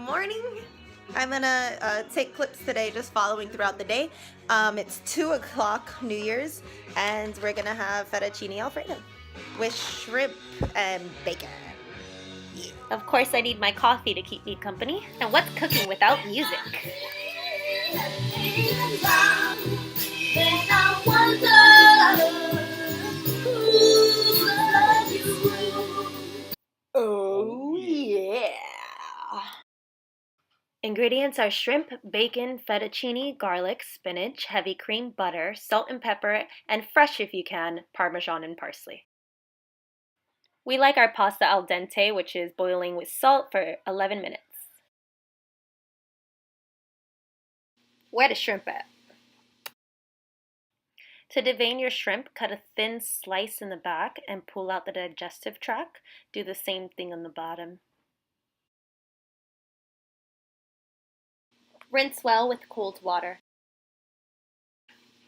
morning. I'm gonna take clips today just following throughout the day. It's 2 o'clock New Year's and we're gonna have fettuccine Alfredo with shrimp and bacon. Yeah. Of course I need my coffee to keep me company. And what's cooking without music? Oh yeah! Ingredients are shrimp, bacon, fettuccine, garlic, spinach, heavy cream, butter, salt and pepper, and fresh if you can, Parmesan and parsley. We like our pasta al dente, which is boiling with salt for 11 minutes. Where the shrimp at? To devein your shrimp, cut a thin slice in the back and pull out the digestive tract. Do the same thing on the bottom. Rinse well with cold water.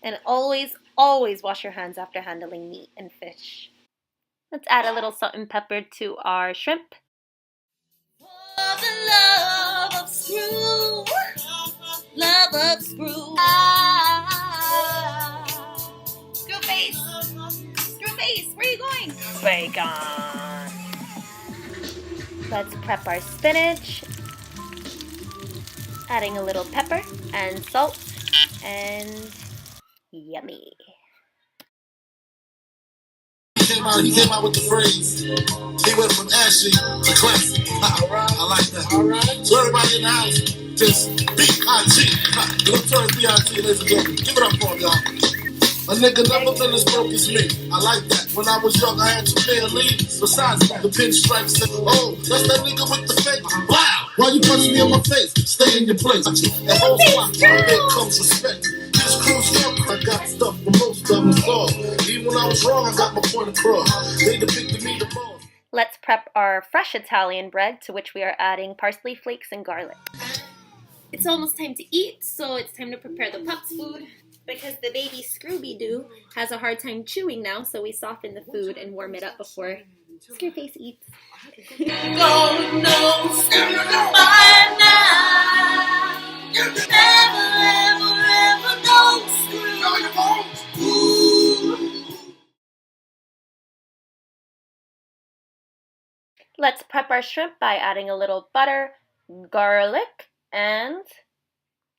And always wash your hands after handling meat and fish. Let's add a little salt and pepper to our shrimp. For the love of Screw, love of Screw. Screwface, Screwface, where are you going? Bacon. Let's prep our spinach. Adding a little pepper and salt and yummy. He came out with the phrase. He went from ashy to classic. I like that. All right. So everybody in the house, just B.I.G. Little turn B.I.G. ladies and gentlemen. Give it up for him, y'all. A nigga never been as broke as me. I like that. When I was young, I had to pay a lead. Besides the pinstripes and oh, that's that nigga with the fake. Wow! Why you punch me in my face? Stay in your place. And whole spot, here comes respect. This crew's young. I got stuff for most of them all. Even when I was wrong, I got my point across. They depicted me the most. Let's prep our fresh Italian bread, to which we are adding parsley flakes and garlic. It's almost time to eat, so it's time to prepare the pups' food. Because the baby Scrooby-Doo has a hard time chewing now, so we soften the food and warm it up before Screwface eats. Go no by now. Never, ever, ever go Screw. Let's prep our shrimp by adding a little butter, garlic, and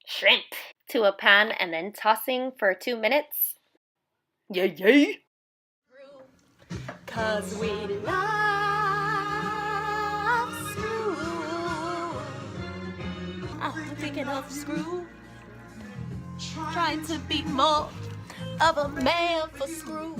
shrimp to a pan and then tossing for 2 minutes. Yay! 'Cause we love Screw. I'm thinking of Screw, trying to be more of a man for Screw.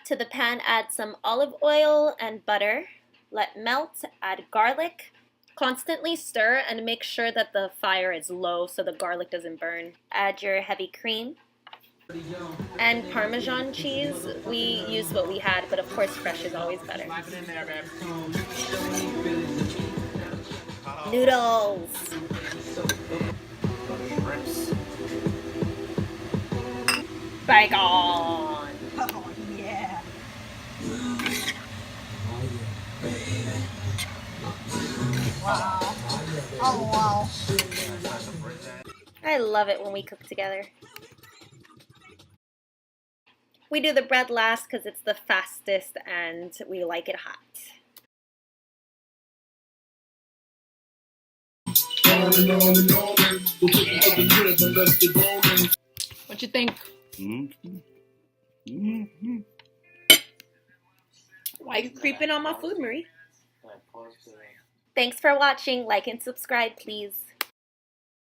To the pan, add some olive oil and butter. Let melt, add garlic. Constantly stir and make sure that the fire is low so the garlic doesn't burn. Add your heavy cream and Parmesan cheese. We used what we had, but of course fresh is always better. Noodles. Bacon. Oh yeah. Wow. Oh wow. I love it when we cook together. We do the bread last because it's the fastest and we like it hot. What you think? Why are you creeping on my food, Marie? Thanks for watching. Like and subscribe, please.